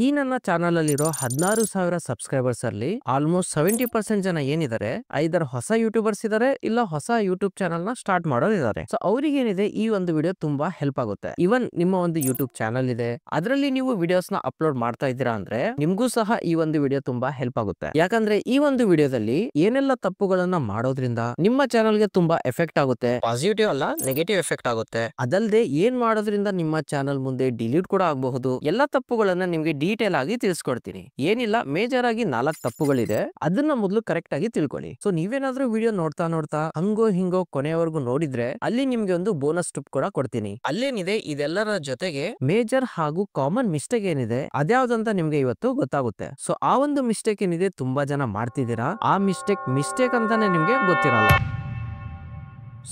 ಈ ನನ್ನ ಚಾನಲ್ ಅಲ್ಲಿರೋ 16,000 ಸಬ್ಸ್ಕ್ರೈಬರ್ಸ್ ಅಲ್ಲಿ ಆಲ್ಮೋಸ್ಟ್ 70% ಜನ ಏನಿದ್ದಾರೆ ಐದರ್ ಹೊಸ ಯೂಟ್ಯೂಬರ್ಸ್ ಇದಾರೆ ಇಲ್ಲ ಹೊಸ ಯೂಟ್ಯೂಬ್ ಚಾನಲ್ ನ ಸ್ಟಾರ್ಟ್ ಮಾಡೋರು ಇದಾರೆ. ಸೊ ಅವ್ರಿಗೆ ಏನಿದೆ ಈ ಒಂದು ವಿಡಿಯೋ ತುಂಬಾ ಹೆಲ್ಪ್ ಆಗುತ್ತೆ. ಇವನ್ ನಿಮ್ಮ ಒಂದು ಯೂಟ್ಯೂಬ್ ಚಾನಲ್ ಇದೆ, ಅದರಲ್ಲಿ ನೀವು ವಿಡಿಯೋಸ್ ನ ಅಪ್ಲೋಡ್ ಮಾಡ್ತಾ ಇದ್ದೀರಾ ಅಂದ್ರೆ ನಿಮ್ಗೂ ಸಹ ಈ ಒಂದು ವಿಡಿಯೋ ತುಂಬಾ ಹೆಲ್ಪ್ ಆಗುತ್ತೆ. ಯಾಕಂದ್ರೆ ಈ ಒಂದು ವಿಡಿಯೋದಲ್ಲಿ ಏನೆಲ್ಲ ತಪ್ಪುಗಳನ್ನ ಮಾಡೋದ್ರಿಂದ ನಿಮ್ಮ ಚಾನಲ್ ಗೆ ತುಂಬಾ ಎಫೆಕ್ಟ್ ಆಗುತ್ತೆ, ಪಾಸಿಟಿವ್ ಅಲ್ಲ ನೆಗೆಟಿವ್ ಎಫೆಕ್ಟ್ ಆಗುತ್ತೆ. ಅದಲ್ಲದೆ ಏನ್ ಮಾಡೋದ್ರಿಂದ ನಿಮ್ಮ ಚಾನಲ್ ಮುಂದೆ ಡಿಲೀಟ್ ಕೂಡ ಆಗಬಹುದು. ಎಲ್ಲ ತಪ್ಪುಗಳನ್ನ ನಿಮ್ಗೆ ಡೀಟೇಲ್ ಆಗಿ ತಿಳಿಸ್ಕೊಡ್ತೀನಿ. ಏನಿಲ್ಲ, ಮೇಜರ್ ಆಗಿ 4 ತಪ್ಪುಗಳಿದೆ, ಅದನ್ನ ಮೊದಲು ಕರೆಕ್ಟ್ ಆಗಿ ತಿಳ್ಕೊಳ್ಳಿ. ಸೊ ನೀವೇನಾದ್ರೂ ವಿಡಿಯೋ ನೋಡ್ತಾ ನೋಡ್ತಾ ಹಂಗೋ ಹಿಂಗೋ ಕೊನೆಯವರೆಗೂ ನೋಡಿದ್ರೆ ಅಲ್ಲಿ ನಿಮ್ಗೆ ಒಂದು ಬೋನಸ್ ಟಿಪ್ ಕೂಡ ಕೊಡ್ತೀನಿ. ಅಲ್ಲೇನಿದೆ ಇದೆಲ್ಲರ ಜೊತೆಗೆ ಮೇಜರ್ ಹಾಗೂ ಕಾಮನ್ ಮಿಸ್ಟೇಕ್ ಏನಿದೆ ಅದ್ಯಾವ್ದಂತ ನಿಮ್ಗೆ ಇವತ್ತು ಗೊತ್ತಾಗುತ್ತೆ. ಸೊ ಆ ಒಂದು ಮಿಸ್ಟೇಕ್ ಏನಿದೆ ತುಂಬಾ ಜನ ಮಾಡ್ತಿದ್ದೀರಾ, ಆ ಮಿಸ್ಟೇಕ್ ಅಂತಾನೆ ನಿಮ್ಗೆ ಗೊತ್ತಿರಲ್ಲ.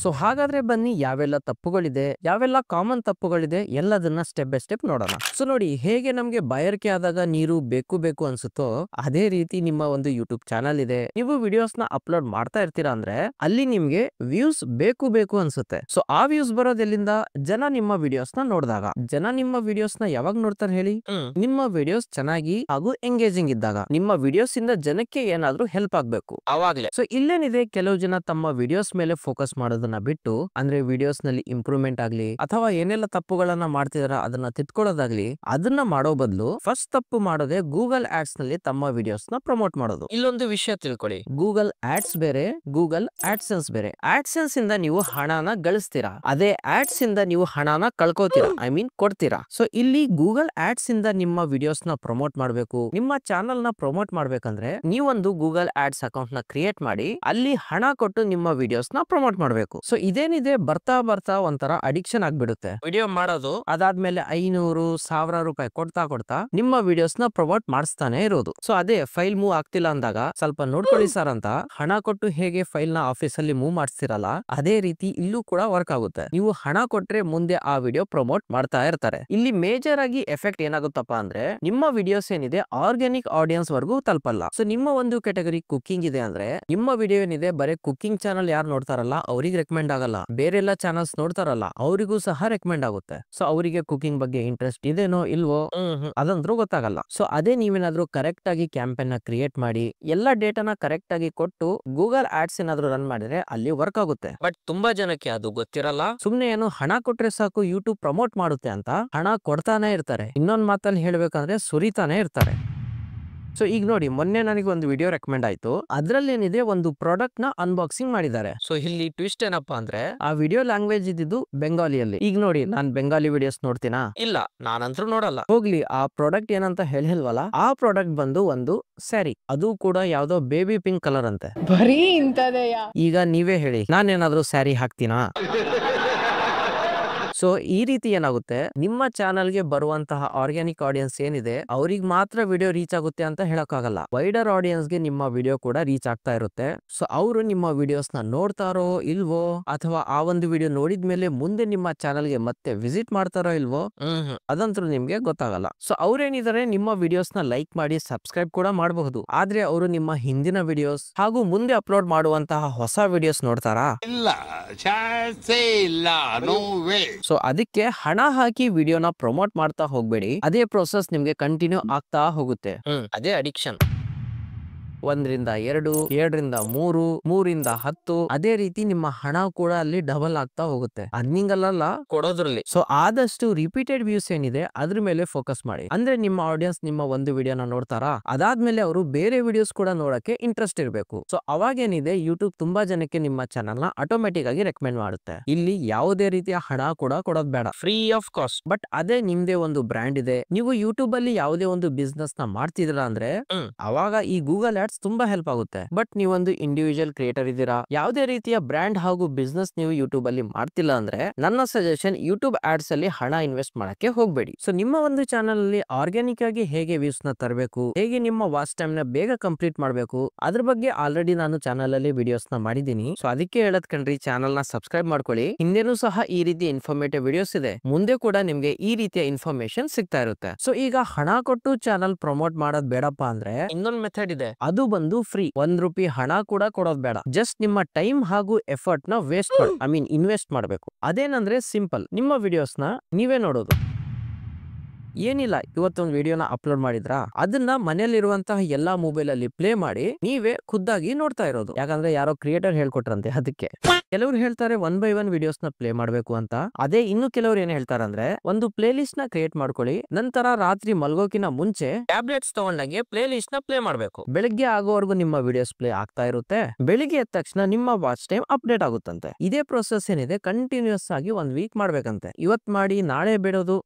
ಸೊ ಹಾಗಾದ್ರೆ ಬನ್ನಿ ಯಾವೆಲ್ಲ ತಪ್ಪುಗಳಿದೆ, ಯಾವೆಲ್ಲ ಕಾಮನ್ ತಪ್ಪುಗಳಿದೆ ಎಲ್ಲದನ್ನ ಸ್ಟೆಪ್ ಬೈ ಸ್ಟೆಪ್ ನೋಡೋಣ. ಸೊ ನೋಡಿ, ಹೇಗೆ ನಮ್ಗೆ ಬಯರ್ಕೆ ಆದಾಗ ನೀರು ಬೇಕು ಅನ್ಸುತ್ತೋ ಅದೇ ರೀತಿ ನಿಮ್ಮ ಒಂದು ಯೂಟ್ಯೂಬ್ ಚಾನಲ್ ಇದೆ, ನೀವು ವಿಡಿಯೋಸ್ ನ ಅಪ್ಲೋಡ್ ಮಾಡ್ತಾ ಇರ್ತೀರಾ ಅಂದ್ರೆ ಅಲ್ಲಿ ನಿಮ್ಗೆ ವ್ಯೂಸ್ ಬೇಕು ಅನ್ಸುತ್ತೆ. ಸೊ ಆ ವ್ಯೂಸ್ ಬರೋದೆಲ್ಲಿಂದ? ಜನ ನಿಮ್ಮ ವಿಡಿಯೋಸ್ ನ ನೋಡಿದಾಗ. ಜನ ನಿಮ್ಮ ವಿಡಿಯೋಸ್ ನ ಯಾವಾಗ ನೋಡ್ತಾರೆ ಹೇಳಿ? ನಿಮ್ಮ ವಿಡಿಯೋಸ್ ಚೆನ್ನಾಗಿ ಹಾಗೂ ಎಂಗೇಜಿಂಗ್ ಇದ್ದಾಗ, ನಿಮ್ಮ ವಿಡಿಯೋಸ್ ಇಂದ ಜನಕ್ಕೆ ಏನಾದ್ರೂ ಹೆಲ್ಪ್ ಆಗ್ಬೇಕು ಅವಾಗ್ಲೇ. ಸೊ ಇಲ್ಲೇನಿದೆ, ಕೆಲವು ಜನ ತಮ್ಮ ವಿಡಿಯೋಸ್ ಮೇಲೆ ಫೋಕಸ್ ಮಾಡೋದನ್ನ ಬಿಟ್ಟು, ಅಂದ್ರೆ ವಿಡಿಯೋಸ್ ನಲ್ಲಿ ಇಂಪ್ರೂವ್ಮೆಂಟ್ ಆಗ್ಲಿ ಅಥವಾ ಏನೆಲ್ಲ ತಪ್ಪುಗಳನ್ನ ಮಾಡ್ತಿದಾರ ಅದನ್ನ ತಿದ್ಕೊಳ್ಳೋದಾಗ್ಲಿ, ಅದನ್ನ ಮಾಡೋ ಬದಲು ಫಸ್ಟ್ ತಪ್ಪು ಮಾಡೋದೇ ಗೂಗಲ್ ಆಡ್ಸ್ ನಲ್ಲಿ ತಮ್ಮ ವಿಡಿಯೋಸ್ ನ ಪ್ರಮೋಟ್ ಮಾಡೋದು. ಇಲ್ಲೊಂದು ವಿಷಯ ತಿಳ್ಕೊಳ್ಳಿ, ಗೂಗಲ್ ಆಡ್ಸ್ ಬೇರೆ, ಗೂಗಲ್ ಆಡ್ಸೆನ್ಸ್ ಬೇರೆ. ಆಡ್ಸೆನ್ಸ್ ಇಂದ ನೀವು ಹಣನ ಗಳಿಸ್ತೀರಾ, ಅದೇ ಆಡ್ಸ್ ಇಂದ ನೀವು ಹಣನ ಕಳ್ಕೋತೀರಾ, ಐ ಮೀನ್ ಕೊಡ್ತೀರಾ. ಸೊ ಇಲ್ಲಿ ಗೂಗಲ್ ಆಡ್ಸ್ ಇಂದ ನಿಮ್ಮ ವಿಡಿಯೋಸ್ ನ ಪ್ರಮೋಟ್ ಮಾಡ್ಬೇಕು, ನಿಮ್ಮ ಚಾನಲ್ ನ ಪ್ರಮೋಟ್ ಮಾಡ್ಬೇಕಂದ್ರೆ ನೀವೊಂದು ಗೂಗಲ್ ಆಡ್ಸ್ ಅಕೌಂಟ್ ನ ಕ್ರಿಯೇಟ್ ಮಾಡಿ ಅಲ್ಲಿ ಹಣ ಕೊಟ್ಟು ನಿಮ್ಮ ವಿಡಿಯೋಸ್ ನ ಪ್ರಮೋಟ್ ಮಾಡ್ಬೇಕು. ಸೊ ಇದೇನಿದೆ ಬರ್ತಾ ಒಂಥರ ಅಡಿಕ್ಷನ್ ಆಗ್ಬಿಡುತ್ತೆ. ವಿಡಿಯೋ ಮಾಡೋದು, ಅದಾದ್ಮೇಲೆ 500,000 ರೂಪಾಯಿ ಕೊಡ್ತಾ ನಿಮ್ಮ ವಿಡಿಯೋಸ್ ನ ಪ್ರಮೋಟ್ ಮಾಡಿಸ್ತಾನೆ ಇರೋದು. ಸೊ ಅದೇ ಫೈಲ್ ಮೂವ್ ಆಗ್ತಿಲ್ಲ ಅಂದಾಗ ಸ್ವಲ್ಪ ನೋಡ್ಕೊಳ್ಳಿ ಸರ್ ಅಂತ ಹಣ ಕೊಟ್ಟು ಹೇಗೆ ಫೈಲ್ ನ ಆಫೀಸ್ ಅಲ್ಲಿ ಮೂವ್ ಮಾಡಿಸ್ತಿರಲ್ಲ, ಅದೇ ರೀತಿ ಇಲ್ಲೂ ಕೂಡ ವರ್ಕ್ ಆಗುತ್ತೆ. ನೀವು ಹಣ ಕೊಟ್ರೆ ಮುಂದೆ ಆ ವಿಡಿಯೋ ಪ್ರಮೋಟ್ ಮಾಡ್ತಾ ಇರ್ತಾರೆ. ಇಲ್ಲಿ ಮೇಜರ್ ಆಗಿ ಎಫೆಕ್ಟ್ ಏನಾಗುತ್ತಪ್ಪ ಅಂದ್ರೆ ನಿಮ್ಮ ವಿಡಿಯೋಸ್ ಏನಿದೆ ಆರ್ಗ್ಯಾನಿಕ್ ಆಡಿಯನ್ಸ್ ವರ್ಗೂ ತಲುಪಲ್ಲ. ಸೊ ನಿಮ್ಮ ಒಂದು ಕೆಟಗರಿ ಕುಕಿಂಗ್ ಇದೆ ಅಂದ್ರೆ ನಿಮ್ಮ ವಿಡಿಯೋ ಏನಿದೆ ಬರೀ ಕುಕಿಂಗ್ ಚಾನಲ್ ಯಾರು ನೋಡ್ತಾರಲ್ಲ ಅವ್ರಿಗೆ ರೆಕಮೆಂಡ್ ಆಗಲ್ಲ, ಬೇರೆಲ್ಲ ಚಾನಲ್ಸ್ ನೋಡ್ತಾರಲ್ಲ ಅವರಿಗೂ ಸಹ ರೆಕಮೆಂಡ್ ಆಗುತ್ತೆ. ಸೊ ಅವರಿಗೆ ಕುಕಿಂಗ್ ಬಗ್ಗೆ ಇಂಟ್ರೆಸ್ಟ್ ಇದೇನೋ ಇಲ್ವೋ ಅದಂದ್ರೂ ಗೊತ್ತಾಗಲ್ಲ. ಸೊ ಅದೇ ನೀವೇನಾದ್ರೂ ಕರೆಕ್ಟ್ ಆಗಿ ಕ್ಯಾಂಪೇನ್ ನ ಕ್ರಿಯೇಟ್ ಮಾಡಿ ಎಲ್ಲ ಡೇಟಾನ ಕರೆಕ್ಟ್ ಆಗಿ ಕೊಟ್ಟು ಗೂಗಲ್ ಆಡ್ಸ್ ಏನಾದ್ರೂ ರನ್ ಮಾಡಿದ್ರೆ ಅಲ್ಲಿ ವರ್ಕ್ ಆಗುತ್ತೆ. ಬಟ್ ತುಂಬಾ ಜನಕ್ಕೆ ಅದು ಗೊತ್ತಿರಲ್ಲ, ಸುಮ್ನೆ ಏನು ಹಣ ಕೊಟ್ರೆ ಸಾಕು ಯೂಟ್ಯೂಬ್ ಪ್ರಮೋಟ್ ಮಾಡುತ್ತೆ ಅಂತ ಹಣ ಕೊಡ್ತಾನೆ ಇರ್ತಾರೆ. ಇನ್ನೊಂದ್ ಮಾತಲ್ಲಿ ಹೇಳ್ಬೇಕಂದ್ರೆ ಸುರಿತಾನೆ ಇರ್ತಾರೆ. ಸೊ ಈಗ ನೋಡಿ, ಮೊನ್ನೆ ನನಗೆ ಒಂದು ವಿಡಿಯೋ ರೆಕಮೆಂಡ್ ಆಯ್ತು, ಅದ್ರಲ್ಲಿ ಏನಿದೆ ಒಂದು ಪ್ರಾಡಕ್ಟ್ ನ ಅನ್ಬಾಕ್ಸಿಂಗ್ ಮಾಡಿದ್ದಾರೆ. ಸೊ ಇಲ್ಲಿ ಟ್ವಿಸ್ಟ್ ಏನಪ್ಪಾ ಅಂದ್ರೆ ಆ ವಿಡಿಯೋ ಲ್ಯಾಂಗ್ವೇಜ್ ಇದ್ದಿದ್ದು ಬೆಂಗಾಲಿಯಲ್ಲಿ. ಈಗ ನೋಡಿ, ನಾನ್ ಬೆಂಗಾಲಿ ವಿಡಿಯೋಸ್ ನೋಡ್ತೀನಾ? ಇಲ್ಲ, ನಾನಂತರೂ ನೋಡಲ್ಲ. ಹೋಗ್ಲಿ, ಆ ಪ್ರಾಡಕ್ಟ್ ಏನಂತ ಹೇಳಿಲ್ವಲ್ಲ, ಆ ಪ್ರಾಡಕ್ಟ್ ಬಂದು ಒಂದು ಸ್ಯಾರಿ, ಅದು ಕೂಡ ಯಾವ್ದೋ ಬೇಬಿ ಪಿಂಕ್ ಕಲರ್ ಅಂತೆ. ಬರೀ ಇಂತದೆಯಾ? ಈಗ ನೀವೇ ಹೇಳಿ, ನಾನೇನಾದ್ರೂ ಸ್ಯಾರಿ ಹಾಕ್ತೀನಾ? ಸೊ ಈ ರೀತಿ ಏನಾಗುತ್ತೆ, ನಿಮ್ಮ ಚಾನಲ್ಗೆ ಬರುವಂತಹ ಆರ್ಗ್ಯಾನಿಕ್ ಆಡಿಯನ್ಸ್ ಏನಿದೆ ಅವ್ರಿಗೆ ಮಾತ್ರ ವಿಡಿಯೋ ರೀಚ್ ಆಗುತ್ತೆ ಅಂತ ಹೇಳಕ್ಕಾಗಲ್ಲ. ವೈಡರ್ ಆಡಿಯನ್ಸ್ ಗೆ ನಿಮ್ಮ ವಿಡಿಯೋ ಕೂಡ ರೀಚ್ ಆಗ್ತಾ ಇರುತ್ತೆ. ಸೊ ಅವರು ನಿಮ್ಮ ವಿಡಿಯೋಸ್ ನ ನೋಡ್ತಾರೋ ಇಲ್ವೋ, ಅಥವಾ ಆ ಒಂದು ವಿಡಿಯೋ ನೋಡಿದ್ಮೇಲೆ ಮುಂದೆ ನಿಮ್ಮ ಚಾನಲ್ ಗೆ ಮತ್ತೆ ವಿಸಿಟ್ ಮಾಡ್ತಾರೋ ಇಲ್ವೋ ಅದಂತೂ ನಿಮ್ಗೆ ಗೊತ್ತಾಗಲ್ಲ. ಸೊ ಅವ್ರೇನಿದ್ದಾರೆ ನಿಮ್ಮ ವಿಡಿಯೋಸ್ ನ ಲೈಕ್ ಮಾಡಿ ಸಬ್ಸ್ಕ್ರೈಬ್ ಕೂಡ ಮಾಡಬಹುದು, ಆದ್ರೆ ಅವರು ನಿಮ್ಮ ಹಿಂದಿನ ವಿಡಿಯೋಸ್ ಹಾಗೂ ಮುಂದೆ ಅಪ್ಲೋಡ್ ಮಾಡುವಂತಹ ಹೊಸ ವಿಡಿಯೋಸ್ ನೋಡ್ತಾರಾ? ಇಲ್ಲ, ಚಾನ್ಸೇ ಇಲ್ಲ, ನೋ ವೇ. ಸೊ ಅದಕ್ಕೆ ಹಣ ಹಾಕಿ ವಿಡಿಯೋನ ಪ್ರಮೋಟ್ ಮಾಡ್ತಾ ಹೋಗ್ಬೇಡಿ, ಅದೇ ಪ್ರೋಸೆಸ್ ನಿಮ್ಗೆ ಕಂಟಿನ್ಯೂ ಆಗ್ತಾ ಹೋಗುತ್ತೆ. ಅದೇ ಅಡಿಕ್ಷನ್. 1 ರಿಂದ 2, 2 ರಿಂದ 3, 3 ರಿಂದ 10, ಅದೇ ರೀತಿ ನಿಮ್ಮ ಹಣ ಕೂಡ ಅಲ್ಲಿ ಡಬಲ್ ಆಗ್ತಾ ಹೋಗುತ್ತೆ. ಅರ್ನಿಂಗ್ ಅಲ್ಲ, ಕೊಡೋದ್ರಲ್ಲಿ. ಸೊ ಆದಷ್ಟು ರಿಪೀಟೆಡ್ ವ್ಯೂಸ್ ಏನಿದೆ ಅದ್ರ ಮೇಲೆ ಫೋಕಸ್ ಮಾಡಿ. ಅಂದ್ರೆ ನಿಮ್ಮ ಆಡಿಯನ್ಸ್ ನಿಮ್ಮ ಒಂದು ವಿಡಿಯೋನ ನೋಡ್ತಾರಾ, ಅದಾದ್ಮೇಲೆ ಅವರು ಬೇರೆ ವಿಡಿಯೋಸ್ ಕೂಡ ನೋಡಕ್ಕೆ ಇಂಟ್ರೆಸ್ಟ್ ಇರಬೇಕು. ಸೊ ಅವಾಗೇನಿದೆ ಯೂಟ್ಯೂಬ್ ತುಂಬಾ ಜನಕ್ಕೆ ನಿಮ್ಮ ಚಾನಲ್ ನ ಆಟೋಮೆಟಿಕ್ ಆಗಿ ರೆಕಮೆಂಡ್ ಮಾಡುತ್ತೆ. ಇಲ್ಲಿ ಯಾವುದೇ ರೀತಿಯ ಹಣ ಕೂಡ ಕೊಡೋದ್ ಬೇಡ, ಫ್ರೀ ಆಫ್ ಕಾಸ್ಟ್. ಬಟ್ ಅದೇ ನಿಮ್ದೇ ಒಂದು ಬ್ರ್ಯಾಂಡ್ ಇದೆ, ನೀವು ಯೂಟ್ಯೂಬ್ ಅಲ್ಲಿ ಯಾವುದೇ ಒಂದು ಬಿಸ್ನೆಸ್ ನ ಮಾಡ್ತಿದ್ದೀರಾ ಅಂದ್ರೆ ಅವಾಗ ಈ ಗೂಗಲ್ ಆಡ್ಸ್ ತುಂಬಾ ಹೆಲ್ಪ್ ಆಗುತ್ತೆ. ಬಟ್ ನೀವೊಂದು ಇಂಡಿವಿಜುವಲ್ ಕ್ರಿಯೇಟರ್ ಇದ್ದೀರಾ, ಯಾವುದೇ ರೀತಿಯ ಬ್ರ್ಯಾಂಡ್ ಹಾಗೂ ಬಿಸ್ನೆಸ್ ನೀವು ಯೂಟ್ಯೂಬ್ ಅಲ್ಲಿ ಮಾಡ್ತಿಲ್ಲ ಅಂದ್ರೆ ನನ್ನ ಸಜೆಷನ್ ಯೂಟ್ಯೂಬ್ ಆಡ್ಸ್ ಅಲ್ಲಿ ಹಣ ಇನ್ವೆಸ್ಟ್ ಮಾಡಕ್ಕೆ ಹೋಗ್ಬೇಡಿ. ಸೊ ನಿಮ್ಮ ಒಂದು ಚಾನಲ್ ಅಲ್ಲಿ ಆರ್ಗ್ಯಾನಿಕ್ ಆಗಿ ಹೇಗೆ ವ್ಯೂಸ್ ನ ತರಬೇಕು, ಹೇಗೆ ನಿಮ್ಮ ವಾಚ್ ಟೈಮ್ ನ ಬೇಗ ಕಂಪ್ಲೀಟ್ ಮಾಡಬೇಕು, ಅದ್ರ ಬಗ್ಗೆ ಆಲ್ರೆಡಿ ನಾನು ಚಾನಲ್ ಅಲ್ಲಿ ವಿಡಿಯೋಸ್ ನ ಮಾಡಿದೀನಿ. ಸೊ ಅದಕ್ಕೆ ಹೇಳದ್ ಕಣ್ರಿ, ಚಾನಲ್ ನ ಸಬ್ಸ್ಕ್ರೈಬ್ ಮಾಡ್ಕೊಳ್ಳಿ. ಹಿಂದೆನೂ ಸಹ ಈ ರೀತಿ ಇನ್ಫಾರ್ಮೇಟಿವ್ ವಿಡಿಯೋಸ್ ಇದೆ, ಮುಂದೆ ಕೂಡ ನಿಮ್ಗೆ ಈ ರೀತಿಯ ಇನ್ಫಾರ್ಮೇಶನ್ ಸಿಗ್ತಾ ಇರುತ್ತೆ. ಸೊ ಈಗ ಹಣ ಕೊಟ್ಟು ಚಾನಲ್ ಪ್ರಮೋಟ್ ಮಾಡೋದ್ ಬೇಡಪ್ಪ ಅಂದ್ರೆ ಇನ್ನೊಂದು ಮೆಥಡ್ ಇದೆ, ಅದು ಬಂದು ಫ್ರೀ. 1 ರೂಪಾಯಿ ಹಣ ಕೂಡ ಕೊಡೋದ್ ಬೇಡ, ಜಸ್ಟ್ ನಿಮ್ಮ ಟೈಮ್ ಹಾಗೂ ಎಫರ್ಟ್ ನ ವೇಸ್ಟ್ ಐ ಮೀನ್ ಇನ್ವೆಸ್ಟ್ ಮಾಡಬೇಕು. ಅದೇನಂದ್ರೆ ಸಿಂಪಲ್, ನಿಮ್ಮ ವಿಡಿಯೋಸ್ ನ ನೀವೇ ನೋಡೋದು. ಏನಿಲ್ಲ, ಇವತ್ತೊಂದು ವಿಡಿಯೋನ ಅಪ್ಲೋಡ್ ಮಾಡಿದ್ರಾ, ಅದನ್ನ ಮನೆಯಲ್ಲಿರುವಂತಹ ಎಲ್ಲಾ ಮೊಬೈಲ್ ಅಲ್ಲಿ ಪ್ಲೇ ಮಾಡಿ ನೀವೇ ಖುದ್ದಾಗಿ ನೋಡ್ತಾ ಇರೋದು. ಯಾಕಂದ್ರೆ ಯಾರೋ ಕ್ರಿಯೇಟರ್ ಹೇಳ್ಕೊಟ್ರಂತೆ ಅದಕ್ಕೆ. ಕೆಲವ್ರು ಹೇಳ್ತಾರೆ 1 by 1 ವಿಡಿಯೋಸ್ ನ ಪ್ಲೇ ಮಾಡ್ಬೇಕು ಅಂತ. ಅದೇ ಇನ್ನು ಕೆಲವ್ರು ಏನ್ ಹೇಳ್ತಾರಂದ್ರೆ ಒಂದು ಪ್ಲೇ ಲಿಸ್ಟ್ ನ ಕ್ರಿಯೇಟ್ ಮಾಡ್ಕೊಳ್ಳಿ, ನಂತರ ರಾತ್ರಿ ಮಲ್ಗೋಕಿನ ಮುಂಚೆ ಟ್ಯಾಬ್ಲೆಟ್ಸ್ ತಗೊಂಡಂಗೆ ಪ್ಲೇ ಲಿಸ್ಟ್ ನ ಪ್ಲೇ ಮಾಡ್ಬೇಕು. ಬೆಳಿಗ್ಗೆ ಆಗೋವರೆಗೂ ನಿಮ್ಮ ವಿಡಿಯೋಸ್ ಪ್ಲೇ ಆಗ್ತಾ ಇರುತ್ತೆ. ಬೆಳಿಗ್ಗೆ ಎದ್ದ ತಕ್ಷಣ ನಿಮ್ಮ ವಾಚ್ ಟೈಮ್ ಅಪ್ಡೇಟ್ ಆಗುತ್ತಂತೆ. ಇದೇ ಪ್ರೊಸೆಸ್ ಏನಿದೆ ಕಂಟಿನ್ಯೂಸ್ ಆಗಿ 1 ವೀಕ್ ಮಾಡ್ಬೇಕಂತೆ. ಇವತ್ ಮಾಡಿ ನಾಳೆ ಬಿಡೋದು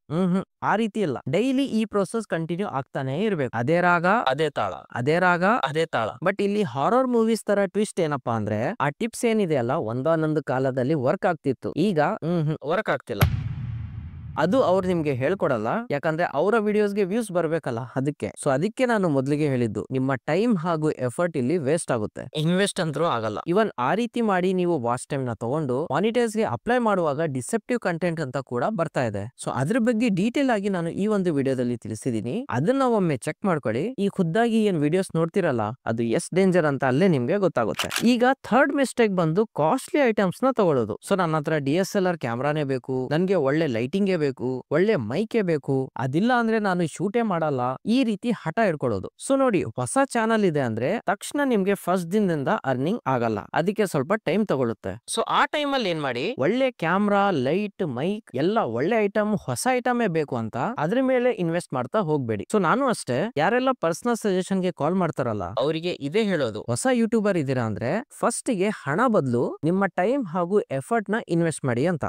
ಆ ರೀತಿ ಇಲ್ಲ. ಡೈಲಿ ಈ ಪ್ರೊಸೆಸ್ ಕಂಟಿನ್ಯೂ ಆಗ್ತಾನೆ ಇರ್ಬೇಕು. ಅದೇ ರಾಗ ಅದೇ ತಾಳ, ಅದೇ ರಾಗ ಅದೇ ತಾಳ. ಬಟ್ ಇಲ್ಲಿ ಹಾರರ್ ಮೂವೀಸ್ ತರ ಟ್ವಿಸ್ಟ್ ಏನಪ್ಪಾ ಅಂದ್ರೆ ಆ ಟಿಪ್ಸ್ ಏನಿದೆ ಅಲ್ಲ ಒಂದಾನೊಂದು ಕಾಲದಲ್ಲಿ ವರ್ಕ್ ಆಗ್ತಿತ್ತು, ಈಗ ವರ್ಕ್ ಆಗ್ತಿಲ್ಲ. ಅದು ಅವ್ರು ನಿಮ್ಗೆ ಹೇಳ್ಕೊಡಲ್ಲ, ಯಾಕಂದ್ರೆ ಅವರ ವಿಡಿಯೋಸ್ಗೆ ವ್ಯೂಸ್ ಬರ್ಬೇಕಲ್ಲ ಅದಕ್ಕೆ. ಸೊ ಅದಕ್ಕೆ ನಾನು ಮೊದಲಿಗೆ ಹೇಳಿದ್ದು ನಿಮ್ಮ ಟೈಮ್ ಹಾಗೂ ಎಫರ್ಟ್ ಇಲ್ಲಿ ವೇಸ್ಟ್ ಆಗುತ್ತೆ, ಇನ್ವೆಸ್ಟ್ ಅಂತೂ ಆಗಲ್ಲ. ಇವನ್ ಆ ರೀತಿ ಮಾಡಿ ನೀವು ವಾಚ್ ಟೈಮ್ ನ ತಗೊಂಡು ಮಾನಿಟೈಸ್ ಗೆ ಅಪ್ಲೈ ಮಾಡುವಾಗ ಡಿಸೆಪ್ಟಿವ್ ಕಂಟೆಂಟ್ ಅಂತ ಕೂಡ ಬರ್ತಾ ಇದೆ. ಸೊ ಅದ್ರ ಬಗ್ಗೆ ಡೀಟೇಲ್ ಆಗಿ ನಾನು ಈ ಒಂದು ವಿಡಿಯೋದಲ್ಲಿ ತಿಳಿಸಿದೀನಿ, ಅದನ್ನ ಒಮ್ಮೆ ಚೆಕ್ ಮಾಡ್ಕೊಳ್ಳಿ. ಈ ಖುದ್ದಾಗಿ ಏನ್ ವಿಡಿಯೋಸ್ ನೋಡ್ತಿರಲ್ಲ ಅದು ಎಷ್ಟ್ ಡೇಂಜರ್ ಅಂತ ಅಲ್ಲೇ ನಿಮ್ಗೆ ಗೊತ್ತಾಗುತ್ತೆ. ಈಗ ಥರ್ಡ್ ಮಿಸ್ಟೇಕ್ ಬಂದು ಕಾಸ್ಟ್ಲಿ ಐಟಮ್ಸ್ ನ ತಗೊಳ್ಳೋದು. ಸೊ ನನ್ನ ಹತ್ರ DSLR ಕ್ಯಾಮ್ರಾನೇ ಬೇಕು, ನನ್ಗೆ ಒಳ್ಳೆ ಲೈಟಿಂಗ್ ಬೇಕು, ಒಳ್ಳೆ ಮೈಕೆ ಬೇಕು, ಅದಿಲ್ಲ ಅಂದ್ರೆ ನಾನು ಶೂಟೇ ಮಾಡಲ್ಲ, ಈ ರೀತಿ ಹಠ ಇಡ್ಕೊಳ್ಳೋದು. ಸೊ ನೋಡಿ, ಹೊಸ ಚಾನಲ್ ಇದೆ ಅಂದ್ರೆ ತಕ್ಷಣ ನಿಮ್ಗೆ ಫಸ್ಟ್ ದಿನದಿಂದ ಅರ್ನಿಂಗ್ ಆಗಲ್ಲ, ಅದಕ್ಕೆ ಸ್ವಲ್ಪ ಟೈಮ್ ತಗೊಳುತ್ತೆ. ಸೊ ಆ ಟೈಮ್ ಅಲ್ಲಿ ಏನ್ ಮಾಡಿ, ಒಳ್ಳೆ ಕ್ಯಾಮ್ರಾ, ಲೈಟ್, ಮೈಕ್ ಎಲ್ಲ ಒಳ್ಳೆ ಐಟಮ್, ಹೊಸ ಐಟಮೇ ಬೇಕು ಅಂತ ಅದ್ರ ಮೇಲೆ ಇನ್ವೆಸ್ಟ್ ಮಾಡ್ತಾ ಹೋಗ್ಬೇಡಿ. ಸೊ ನಾನು ಅಷ್ಟೇ, ಯಾರೆಲ್ಲ ಪರ್ಸನಲ್ ಸಜೆಷನ್ ಗೆ ಕಾಲ್ ಮಾಡ್ತಾರಲ್ಲ ಅವರಿಗೆ ಇದೇ ಹೇಳೋದು, ಹೊಸ ಯೂಟ್ಯೂಬರ್ ಇದೀರಾ ಅಂದ್ರೆ ಫಸ್ಟ್ ಗೆ ಹಣ ಬದಲು ನಿಮ್ಮ ಟೈಮ್ ಹಾಗೂ ಎಫರ್ಟ್ ನ ಇನ್ವೆಸ್ಟ್ ಮಾಡಿ ಅಂತ.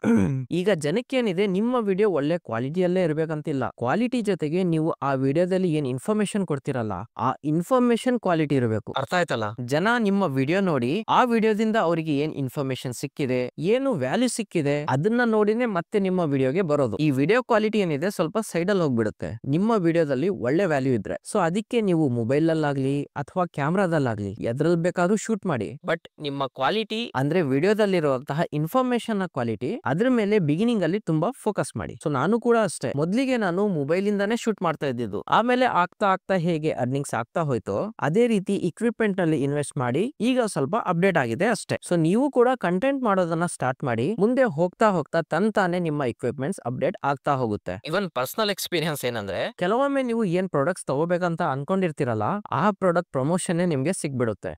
ಈಗ ಜನಕ್ಕೇನಿದೆ, ನಿಮ್ಮ ವಿಡಿಯೋ ಒಳ್ಳೆ ಕ್ವಾಲಿಟಿಯಲ್ಲೇ ಇರ್ಬೇಕಂತಿಲ್ಲ, ಕ್ವಾಲಿಟಿ ಜೊತೆಗೆ ನೀವು ಆ ವಿಡಿಯೋದಲ್ಲಿ ಏನ್ ಇನ್ಫಾರ್ಮೇಶನ್ ಕೊಡ್ತಿರಲ್ಲ ಆ ಇನ್ಫಾರ್ಮೇಶನ್ ಕ್ವಾಲಿಟಿ ಇರಬೇಕು. ಅರ್ಥ ಆಯ್ತಲ್ಲ? ಜನ ನಿಮ್ಮ ವಿಡಿಯೋ ನೋಡಿ ಆ ವಿಡಿಯೋದಿಂದ ಅವರಿಗೆ ಏನ್ ಇನ್ಫಾರ್ಮೇಶನ್ ಸಿಕ್ಕಿದೆ, ಏನು ವ್ಯಾಲ್ಯೂ ಸಿಕ್ಕಿದೆ ಅದನ್ನ ನೋಡಿನೇ ಮತ್ತೆ ನಿಮ್ಮ ವಿಡಿಯೋಗೆ ಬರೋದು. ಈ ವಿಡಿಯೋ ಕ್ವಾಲಿಟಿ ಏನಿದೆ ಸ್ವಲ್ಪ ಸೈಡ್ ಅಲ್ಲಿ ಹೋಗ್ಬಿಡುತ್ತೆ ನಿಮ್ಮ ವಿಡಿಯೋದಲ್ಲಿ ಒಳ್ಳೆ ವ್ಯಾಲ್ಯೂ ಇದ್ರೆ. ಸೊ ಅದಕ್ಕೆ ನೀವು ಮೊಬೈಲ್ ಅಲ್ಲಾಗ್ಲಿ ಅಥವಾ ಕ್ಯಾಮ್ರಾದಲ್ಲಾಗ್ಲಿ ಎದ್ರಲ್ಲಿ ಬೇಕಾದ್ರೂ ಶೂಟ್ ಮಾಡಿ, ಬಟ್ ನಿಮ್ಮ ಕ್ವಾಲಿಟಿ ಅಂದ್ರೆ ವಿಡಿಯೋದಲ್ಲಿರುವಂತಹ ಇನ್ಫಾರ್ಮೇಶನ್ ನ ಕ್ವಾಲಿಟಿ ಅದ್ರ ಮೇಲೆ ಬಿಗಿನಿಂಗ್ ಅಲ್ಲಿ ತುಂಬಾ ಫೋಕಸ್ ಮಾಡಿ. ಸೊ ನಾನು ಕೂಡ ಅಷ್ಟೇ, ಮೊದಲಿಗೆ ನಾನು ಮೊಬೈಲ್ ಇಂದಾನೇ ಶೂಟ್ ಮಾಡ್ತಾ ಇದ್ದಿದ್ದು, ಆಮೇಲೆ ಆಗ್ತಾ ಆಗ್ತಾ ಹೇಗೆ ಅರ್ನಿಂಗ್ಸ್ ಆಗ್ತಾ ಹೋಯ್ತು ಅದೇ ರೀತಿ ಇಕ್ವಿಪ್ಮೆಂಟ್ ನಲ್ಲಿ ಇನ್ವೆಸ್ಟ್ ಮಾಡಿ ಈಗ ಸ್ವಲ್ಪ ಅಪ್ಡೇಟ್ ಆಗಿದೆ ಅಷ್ಟೇ. ಸೊ ನೀವು ಕೂಡ ಕಂಟೆಂಟ್ ಮಾಡೋದನ್ನ ಸ್ಟಾರ್ಟ್ ಮಾಡಿ, ಮುಂದೆ ಹೋಗ್ತಾ ಹೋಗ್ತಾ ತಂತಾನೆ ನಿಮ್ಮ ಇಕ್ವಿಪ್ಮೆಂಟ್ಸ್ ಅಪ್ಡೇಟ್ ಆಗ್ತಾ ಹೋಗುತ್ತೆ. ಇವನ್ ಪರ್ಸನಲ್ ಎಕ್ಸ್ಪೀರಿಯನ್ಸ್ ಏನಂದ್ರೆ ಕೆಲವೊಮ್ಮೆ ನೀವು ಏನ್ ಪ್ರಾಡಕ್ಟ್ಸ್ ತಗೋಬೇಕಂತ ಅನ್ಕೊಂಡಿರ್ತೀರಲ್ಲ ಆ ಪ್ರಾಡಕ್ಟ್ ಪ್ರಮೋಷನ್ ನಿಮ್ಗೆ ಸಿಗ್ಬಿಡುತ್ತೆ.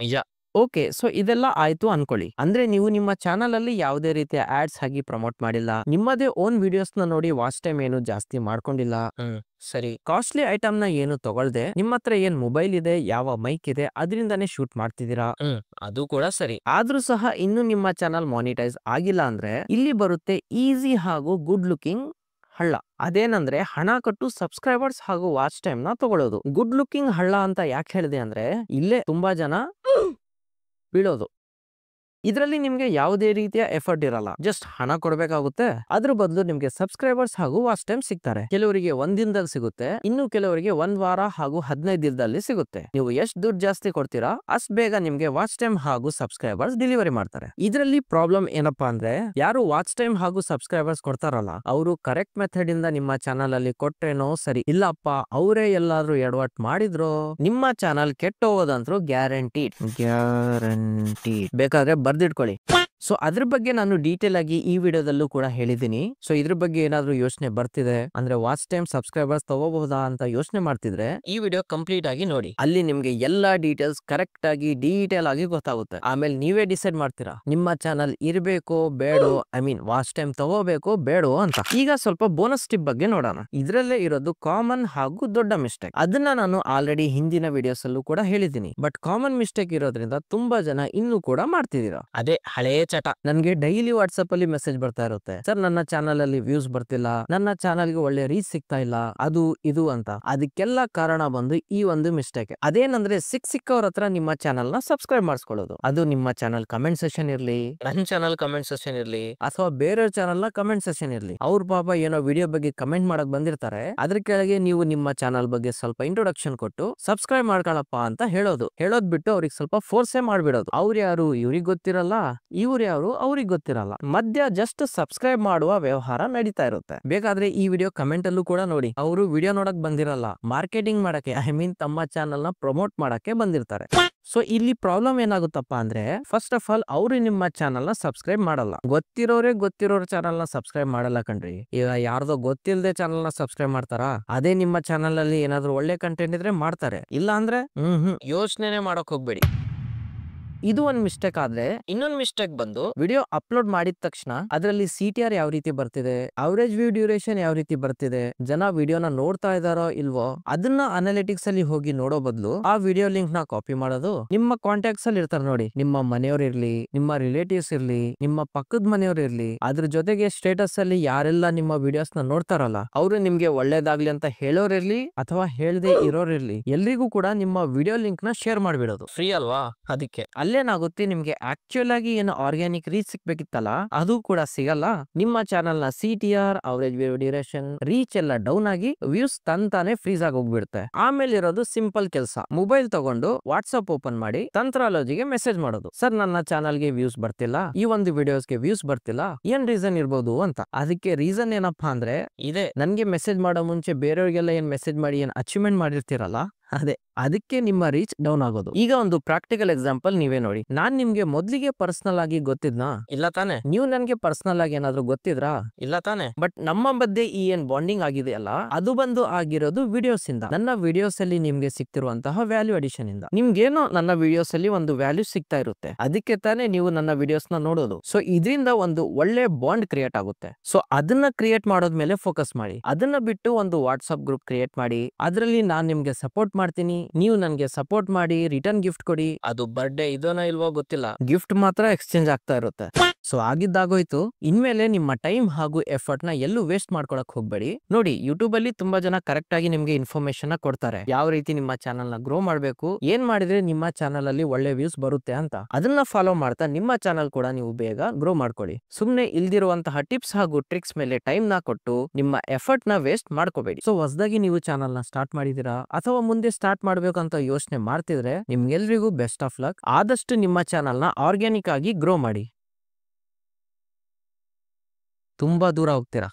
ನಿಜ. ಓಕೆ, ಸೊ ಇದೆಲ್ಲ ಆಯ್ತು ಅನ್ಕೊಳ್ಳಿ, ಅಂದ್ರೆ ನೀವು ನಿಮ್ಮ ಚಾನಲ್ ಅಲ್ಲಿ ಯಾವುದೇ ರೀತಿಯ ಆಡ್ಸ್ ಆಗಿ ಪ್ರಮೋಟ್ ಮಾಡಿಲ್ಲ, ನಿಮ್ಮದೇ ಓನ್ ವಿಡಿಯೋಸ್ ನ ನೋಡಿ ವಾಚ್ ಟೈಮ್ ಏನು ಜಾಸ್ತಿ ಮಾಡ್ಕೊಂಡಿಲ್ಲ. ಸರಿ, ಕಾಸ್ಟ್ಲಿ ಐಟಮ್ ನ ಏನು ತಗೊಳ್ದೆ ನಿಮ್ಮ ಹತ್ರ ಏನ್ ಮೊಬೈಲ್ ಇದೆ, ಯಾವ ಮೈಕ್ ಇದೆ ಅದರಿಂದಾನೇ ಶೂಟ್ ಮಾಡ್ತಿದ್ದೀರಾ, ಅದು ಕೂಡ ಸರಿ. ಆದ್ರೂ ಸಹ ಇನ್ನು ನಿಮ್ಮ ಚಾನಲ್ ಮಾನಿಟೈಸ್ ಆಗಿಲ್ಲ ಅಂದ್ರೆ ಇಲ್ಲಿ ಬರುತ್ತೆ ಈಸಿ ಹಾಗೂ ಗುಡ್ ಲುಕಿಂಗ್ ಹಳ್ಳ. ಅದೇನಂದ್ರೆ ಹಣ ಕೊಟ್ಟು ಸಬ್ಸ್ಕ್ರೈಬರ್ಸ್ ಹಾಗೂ ವಾಚ್ ಟೈಮ್ ನ ತಗೊಳ್ಳೋದು. ಗುಡ್ ಲುಕಿಂಗ್ ಹಳ್ಳ ಅಂತ ಯಾಕೆ ಹೇಳಿದೆ ಅಂದ್ರೆ ಇಲ್ಲೇ ತುಂಬಾ ಜನ ಬೀಳೋದು. ಇದರಲ್ಲಿ ನಿಮ್ಗೆ ಯಾವುದೇ ರೀತಿಯ ಎಫರ್ಟ್ ಇರಲ್ಲ, ಜಸ್ಟ್ ಹಣ ಕೊಡ್ಬೇಕಾಗುತ್ತೆ, ಅದ್ರ ಬದಲು ನಿಮ್ಗೆ ಸಬ್ಸ್ಕ್ರೈಬರ್ಸ್ ಹಾಗೂ ವಾಚ್ ಟೈಮ್ ಸಿಗ್ತಾರೆ. ಕೆಲವರಿಗೆ 1 ದಿನದಲ್ಲಿ ಸಿಗುತ್ತೆ, ಇನ್ನು ಕೆಲವರಿಗೆ 1 ವಾರ ಹಾಗೂ 15 ದಿನದಲ್ಲಿ ಸಿಗುತ್ತೆ. ನೀವು ಎಷ್ಟು ದುಡ್ಡು ಜಾಸ್ತಿ ಕೊಡ್ತೀರಾ ಅಷ್ಟು ಬೇಗ ನಿಮ್ಗೆ ವಾಚ್ ಟೈಮ್ ಹಾಗೂ ಸಬ್ಸ್ಕ್ರೈಬರ್ಸ್ ಡೆಲಿವರಿ ಮಾಡ್ತಾರೆ. ಇದರಲ್ಲಿ ಪ್ರಾಬ್ಲಮ್ ಏನಪ್ಪಾ ಅಂದ್ರೆ ಯಾರು ವಾಚ್ ಟೈಮ್ ಹಾಗೂ ಸಬ್ಸ್ಕ್ರೈಬರ್ಸ್ ಕೊಡ್ತಾರಲ್ಲ ಅವರು ಕರೆಕ್ಟ್ ಮೆಥಡ್ ಇಂದ ನಿಮ್ಮ ಚಾನಲ್ ಅಲ್ಲಿ ಕೊಟ್ರೇನೋ ಸರಿ, ಇಲ್ಲಪ್ಪ ಅವರೇ ಎಲ್ಲಾದ್ರೂ ಎಡವಟ್ ಮಾಡಿದ್ರು ನಿಮ್ಮ ಚಾನಲ್ ಕೆಟ್ಟೋಗೋದಂತೂ ಗ್ಯಾರಂಟಿ. ಬೇಕಾದ್ರೆ ಬರ್ದಿಟ್ಕೊಳ್ಳಿ. ಸೊ ಅದ್ರ ಬಗ್ಗೆ ನಾನು ಡೀಟೇಲ್ ಆಗಿ ಈ ವಿಡಿಯೋದಲ್ಲೂ ಕೂಡ ಹೇಳಿದ್ದೀನಿ. ಸೊ ಇದ್ರ ಬಗ್ಗೆ ಏನಾದ್ರೂ ಯೋಚನೆ ಬರ್ತಿದೆ ಅಂದ್ರೆ ವಾಚ್ ಟೈಮ್ ಸಬ್ಸ್ಕ್ರೈಬರ್ಸ್ ತಗೋಬಹುದಾ ಅಂತ ಯೋಚನೆ ಮಾಡ್ತಿದ್ರೆ ಈ ವಿಡಿಯೋ ಕಂಪ್ಲೀಟ್ ಆಗಿ ನೋಡಿ, ಅಲ್ಲಿ ನಿಮ್ಗೆ ಎಲ್ಲಾ ಡೀಟೇಲ್ಸ್ ಕರೆಕ್ಟ್ ಆಗಿ ಡೀಟೇಲ್ ಆಗಿ ಗೊತ್ತಾಗುತ್ತೆ. ಆಮೇಲೆ ನೀವೇ ಡಿಸೈಡ್ ಮಾಡ್ತೀರಾ ನಿಮ್ಮ ಚಾನಲ್ ಇರ್ಬೇಕೋ ಬೇಡೋ, ಐ ಮೀನ್ ವಾಚ್ ಟೈಮ್ ತಗೋಬೇಕೋ ಬೇಡೋ ಅಂತ. ಈಗ ಸ್ವಲ್ಪ ಬೋನಸ್ ಟಿಪ್ ಬಗ್ಗೆ ನೋಡೋಣ. ಇದ್ರಲ್ಲೇ ಇರೋದು ಕಾಮನ್ ಹಾಗೂ ದೊಡ್ಡ ಮಿಸ್ಟೇಕ್. ಅದನ್ನ ನಾನು ಆಲ್ರೆಡಿ ಹಿಂದಿನ ವಿಡಿಯೋಸ್ ಅಲ್ಲೂ ಕೂಡ ಹೇಳಿದ್ದೀನಿ, ಬಟ್ ಕಾಮನ್ ಮಿಸ್ಟೇಕ್ ಇರೋದ್ರಿಂದ ತುಂಬಾ ಜನ ಇನ್ನೂ ಕೂಡ ಮಾಡ್ತಿದ್ದೀರಾ. ಅದೇ ಹಳೇ ಚಟ. ನನ್ಗೆ ಡೈಲಿ ವಾಟ್ಸ್ಆಪ್ ಅಲ್ಲಿ ಮೆಸೇಜ್ ಬರ್ತಾ ಇರುತ್ತೆ, ಸರ್ ನನ್ನ ಚಾನಲ್ ಅಲ್ಲಿ ವ್ಯೂಸ್ ಬರ್ತಿಲ್ಲ, ನನ್ನ ಚಾನಲ್ ಗೆ ಒಳ್ಳೆ ರೀಚ್ ಸಿಗ್ತಾ ಇಲ್ಲ, ಅದು ಇದು ಅಂತ. ಅದಕ್ಕೆಲ್ಲ ಕಾರಣ ಬಂದು ಈ ಒಂದು ಮಿಸ್ಟೇಕ್. ಅದೇನಂದ್ರೆ ಸಿಕ್ಕವ್ರ ಹತ್ರ ನಿಮ್ಮ ಚಾನಲ್ ನ ಸಬ್ಸ್ಕ್ರೈಬ್ ಮಾಡಿಸ್ಕೊಳ್ಳೋದು. ಅದು ನಿಮ್ಮ ಚಾನಲ್ ಕಮೆಂಟ್ ಸೆಷನ್ ಇರ್ಲಿ, ನನ್ನ ಚಾನಲ್ ಕಮೆಂಟ್ ಸೆಷನ್ ಇರ್ಲಿ, ಅಥವಾ ಬೇರೆ ಚಾನಲ್ ನ ಕಮೆಂಟ್ ಸೆಷನ್ ಇರ್ಲಿ, ಅವ್ರ ಪಾಪ ಏನೋ ವಿಡಿಯೋ ಬಗ್ಗೆ ಕಮೆಂಟ್ ಮಾಡಕ್ ಬಂದಿರ್ತಾರೆ, ಅದ್ರ ಕೆಳಗೆ ನೀವು ನಿಮ್ಮ ಚಾನಲ್ ಬಗ್ಗೆ ಸ್ವಲ್ಪ ಇಂಟ್ರೊಡಕ್ಷನ್ ಕೊಟ್ಟು ಸಬ್ಸ್ಕ್ರೈಬ್ ಮಾಡ್ಕೊಳಪ್ಪ ಅಂತ ಹೇಳೋದ್ ಬಿಟ್ಟು ಅವ್ರಿಗೆ ಸ್ವಲ್ಪ ಫೋರ್ಸೇ ಮಾಡ್ಬಿಡೋದು. ಅವ್ರು ಯಾರು ಇವ್ರಿಗೆ ಗೊತ್ತಿರಲ್ಲ, ಇವ್ರು ಇವ್ರು ಯಾರು ಅವ್ರಿಗೆ ಗೊತ್ತಿರಲ್ಲ. ಮಧ್ಯ ಜಸ್ಟ್ ಸಬ್ಸ್ಕ್ರೈಬ್ ಮಾಡುವ ವ್ಯವಹಾರ ನಡೀತಾ ಇರುತ್ತೆ. ಬೇಕಾದ್ರೆ ಈ ವಿಡಿಯೋ ಕಮೆಂಟ್ ಅಲ್ಲೂ ಕೂಡ ನೋಡಿ, ಅವರು ವಿಡಿಯೋ ನೋಡಕ್ ಬಂದಿರಲ್ಲ, ಮಾರ್ಕೆಟಿಂಗ್ ಮಾಡಕ್ಕೆ ಐ ಮೀನ್ ತಮ್ಮ ಚಾನಲ್ ನ ಪ್ರಮೋಟ್ ಮಾಡಕ್ಕೆ ಬಂದಿರ್ತಾರೆ. ಸೊ ಇಲ್ಲಿ ಪ್ರಾಬ್ಲಮ್ ಏನಾಗುತ್ತಪ್ಪ ಅಂದ್ರೆ, ಫಸ್ಟ್ ಆಫ್ ಆಲ್ ಅವ್ರು ನಿಮ್ಮ ಚಾನಲ್ ನ ಸಬ್ಸ್ಕ್ರೈಬ್ ಮಾಡಲ್ಲ. ಗೊತ್ತಿರೋರ್ ಚಾನಲ್ ನ ಸಬ್ಸ್ಕ್ರೈಬ್ ಮಾಡಲ್ಲ ಕಣ್ರಿ. ಈಗ ಯಾರ್ದೋ ಗೊತ್ತಿಲ್ಲದೆ ಚಾನಲ್ ನ ಸಬ್ಸ್ಕ್ರೈಬ್ ಮಾಡ್ತಾರಾ? ಅದೇ ನಿಮ್ಮ ಚಾನಲ್ ಅಲ್ಲಿ ಏನಾದ್ರು ಒಳ್ಳೆ ಕಂಟೆಂಟ್ ಇದ್ರೆ ಮಾಡ್ತಾರೆ, ಇಲ್ಲ ಅಂದ್ರೆ ಯೋಚನೆ ಮಾಡಕ್ ಹೋಗ್ಬೇಡಿ. ಇದು ಒಂದ್ ಮಿಸ್ಟೇಕ್ ಆದ್ರೆ, ಇನ್ನೊಂದ್ ಮಿಸ್ಟೇಕ್ ಬಂದು ವಿಡಿಯೋ ಅಪ್ಲೋಡ್ ಮಾಡಿದ ತಕ್ಷಣ ಅದರಲ್ಲಿ CTR ಯಾವ ರೀತಿ ಬರ್ತಿದೆ, ಅವರೇಜ್ ವ್ಯೂ ಡ್ಯೂರೇಷನ್ ಯಾವ ರೀತಿ ಬರ್ತಿದೆ, ಜನ ವಿಡಿಯೋನ ನೋಡ್ತಾ ಇದಾರೋ ಇಲ್ವೋ ಅದನ್ನ ಅನಾಲಿಟಿಕ್ಸ್ ಅಲ್ಲಿ ಹೋಗಿ ನೋಡೋ ಬದಲು ಆ ವಿಡಿಯೋ ಲಿಂಕ್ ನ ಕಾಪಿ ಮಾಡೋದು. ನಿಮ್ಮ ಕಾಂಟ್ಯಾಕ್ಟ್ಸ್ ಅಲ್ಲಿ ಇರ್ತಾರೆ ನೋಡಿ, ನಿಮ್ಮ ಮನೆಯವ್ರು ಇರ್ಲಿ, ನಿಮ್ಮ ರಿಲೇಟಿವ್ಸ್ ಇರ್ಲಿ, ನಿಮ್ಮ ಪಕ್ಕದ ಮನೆಯವ್ರು ಇರ್ಲಿ, ಅದ್ರ ಜೊತೆಗೆ ಸ್ಟೇಟಸ್ ಅಲ್ಲಿ ಯಾರೆಲ್ಲ ನಿಮ್ಮ ವಿಡಿಯೋಸ್ ನ ನೋಡ್ತಾರಲ್ಲ ಅವರು ನಿಮ್ಗೆ ಒಳ್ಳೇದಾಗ್ಲಿ ಅಂತ ಹೇಳೋರಿರ್ಲಿ ಅಥವಾ ಹೇಳ್ದೆ ಇರೋರಿರ್ಲಿ, ಎಲ್ರಿಗೂ ಕೂಡ ನಿಮ್ಮ ವಿಡಿಯೋ ಲಿಂಕ್ ನ ಶೇರ್ ಮಾಡ್ಬಿಡೋದು. ಫ್ರೀ ಅಲ್ವಾ, ಅದಕ್ಕೆ ಅಲ್ಲೇನಾಗುತ್ತೆ, ನಿಮ್ಗೆ ಆಕ್ಚುಲ್ ಆಗಿ ಏನು ಆರ್ಗ್ಯಾನಿಕ್ ರೀಚ್ ಸಿಗ್ಬೇಕಿತ್ತಲ್ಲ ಅದು ಕೂಡ ಸಿಗಲ್ಲ. ನಿಮ್ಮ ಚಾನಲ್ ನ CTR, average view duration, reach ಎಲ್ಲ ಡೌನ್ ಆಗಿ ವ್ಯೂಸ್ ತಂತಾನೆ ಫ್ರೀಸ್ ಆಗಿ ಹೋಗ್ಬಿಡುತ್ತೆ. ಆಮೇಲೆ ಇರೋದು ಸಿಂಪಲ್ ಕೆಲಸ, ಮೊಬೈಲ್ ತಗೊಂಡು ವಾಟ್ಸ್ಆಪ್ ಓಪನ್ ಮಾಡಿ ತಂತ್ರಾಲಜಿಗೆ ಮೆಸೇಜ್ ಮಾಡೋದು, ಸರ್ ನನ್ನ ಚಾನಲ್ಗೆ ವ್ಯೂಸ್ ಬರ್ತಿಲ್ಲ, ಈ ಒಂದು ವಿಡಿಯೋಸ್ಗೆ ವ್ಯೂಸ್ ಬರ್ತಿಲ್ಲ, ಏನ್ ರೀಸನ್ ಇರ್ಬೋದು ಅಂತ. ಅದಕ್ಕೆ ರೀಸನ್ ಏನಪ್ಪಾ ಅಂದ್ರೆ ಇದೆ, ನನ್ಗೆ ಮೆಸೇಜ್ ಮಾಡೋ ಮುಂಚೆ ಬೇರೆಯವ್ರಿಗೆಲ್ಲ ಏನ್ ಮೆಸೇಜ್ ಮಾಡಿ ಏನ್ ಅಚೀವ್ಮೆಂಟ್ ಮಾಡಿರ್ತೀರಲ್ಲ ಅದಕ್ಕೆ ನಿಮ್ಮ ರೀಚ್ ಡೌನ್ ಆಗೋದು. ಈಗ ಒಂದು ಪ್ರಾಕ್ಟಿಕಲ್ ಎಕ್ಸಾಂಪಲ್ ನೀವೇ ನೋಡಿ. ನಾನ್ ನಿಮ್ಗೆ ಮೊದ್ಲಿಗೆ ಪರ್ಸನಲ್ ಆಗಿ ಗೊತ್ತಿದ್ನಾ? ಇಲ್ಲ ತಾನೆ. ನೀವು ನನ್ಗೆ ಪರ್ಸನಲ್ ಆಗಿ ಏನಾದ್ರು ಗೊತ್ತಿದ್ರಾ? ಇಲ್ಲ ತಾನೆ. ಬಟ್ ನಮ್ಮ ಮಧ್ಯೆ ಈ ಏನ್ ಬಾಂಡಿಂಗ್ ಆಗಿದೆ ಅಲ್ಲ, ಅದು ಬಂದು ಆಗಿರೋದು ವಿಡಿಯೋಸ್ ಇಂದ. ನನ್ನ ವಿಡಿಯೋಸ್ ಅಲ್ಲಿ ನಿಮ್ಗೆ ಸಿಕ್ತಿರುವಂತಹ ವ್ಯಾಲ್ಯೂ ಅಡಿಷನ್ ಇಂದ. ನಿಮ್ಗೇನೋ ನನ್ನ ವಿಡಿಯೋಸ್ ಅಲ್ಲಿ ಒಂದು ವ್ಯಾಲ್ಯೂ ಸಿಗ್ತಾ ಇರುತ್ತೆ, ಅದಕ್ಕೆ ತಾನೇ ನೀವು ನನ್ನ ವಿಡಿಯೋಸ್ ನ ನೋಡೋದು. ಸೊ ಇದರಿಂದ ಒಂದು ಒಳ್ಳೆ ಬಾಂಡ್ ಕ್ರಿಯೇಟ್ ಆಗುತ್ತೆ. ಸೊ ಅದನ್ನ ಕ್ರಿಯೇಟ್ ಮಾಡೋದ್ಮೇಲೆ ಫೋಕಸ್ ಮಾಡಿ. ಅದನ್ನ ಬಿಟ್ಟು ಒಂದು ವಾಟ್ಸ್ಆಪ್ ಗ್ರೂಪ್ ಕ್ರಿಯೇಟ್ ಮಾಡಿ, ಅದರಲ್ಲಿ ನಾನ್ ನಿಮ್ಗೆ ಸಪೋರ್ಟ್ ಮಾಡ್ತೀನಿ, ನೀವು ನನ್ಗೆ ಸಪೋರ್ಟ್ ಮಾಡಿ ರಿಟರ್ನ್ ಗಿಫ್ಟ್ ಕೊಡಿ. ಅದು ಬರ್ಡೇ ಇದೋನೋ ಇಲ್ವೋ ಗೊತ್ತಿಲ್ಲ, ಗಿಫ್ಟ್ ಮಾತ್ರ ಎಕ್ಸ್ಚೇಂಜ್ ಆಗ್ತಾ ಇರುತ್ತೆ. ಸೊ ಆಗಿದ್ದಾಗೋಯ್ತು. ಇನ್ಮೇಲೆ ನಿಮ್ಮ ಟೈಮ್ ಹಾಗೂ ಎಫರ್ಟ್ ನ ಎಲ್ಲೂ ವೇಸ್ಟ್ ಮಾಡ್ಕೊಳಕ್ ಹೋಗ್ಬೇಡಿ. ನೋಡಿ, ಯೂಟ್ಯೂಬ್ ಅಲ್ಲಿ ತುಂಬಾ ಜನ ಕರೆಕ್ಟ್ ಆಗಿ ನಿಮ್ಗೆ ಇನ್ಫಾರ್ಮೇಶನ್ ಕೊಡ್ತಾರೆ, ಯಾವ ರೀತಿ ನಿಮ್ಮ ಚಾನಲ್ ನ ಗ್ರೋ ಮಾಡ್ಬೇಕು, ಏನ್ ಮಾಡಿದ್ರೆ ನಿಮ್ಮ ಚಾನಲ್ ಅಲ್ಲಿ ಒಳ್ಳೆ ವ್ಯೂಸ್ ಬರುತ್ತೆ ಅಂತ. ಅದನ್ನ ಫಾಲೋ ಮಾಡ್ತಾ ನಿಮ್ಮ ಚಾನಲ್ ಕೂಡ ನೀವು ಬೇಗ ಗ್ರೋ ಮಾಡ್ಕೊಳ್ಳಿ. ಸುಮ್ನೆ ಇಲ್ದಿರುವಂತಹ ಟಿಪ್ಸ್ ಹಾಗೂ ಟ್ರಿಕ್ಸ್ ಮೇಲೆ ಟೈಮ್ ನ ಕೊಟ್ಟು ನಿಮ್ಮ ಎಫರ್ಟ್ ನ ವೇಸ್ಟ್ ಮಾಡ್ಕೋಬೇಡಿ. ಸೊ ಹೊಸದಾಗಿ ನೀವು ಚಾನಲ್ ನ ಸ್ಟಾರ್ಟ್ ಮಾಡಿದೀರಾ ಅಥವಾ ಮುಂದೆ ಸ್ಟಾರ್ಟ್ ಮಾಡ್ಬೇಕಂತ ಯೋಚನೆ ಮಾಡ್ತಿದ್ರೆ ನಿಮ್ಗೆಲ್ರಿಗೂ ಬೆಸ್ಟ್ ಆಫ್ ಲಕ್. ಆದಷ್ಟು ನಿಮ್ಮ ಚಾನಲ್ ನ ಆರ್ಗ್ಯಾನಿಕ್ ಆಗಿ ಗ್ರೋ ಮಾಡಿ. ತುಂಬಾ ದೂರ ಹೋಗ್ತೀರಾ.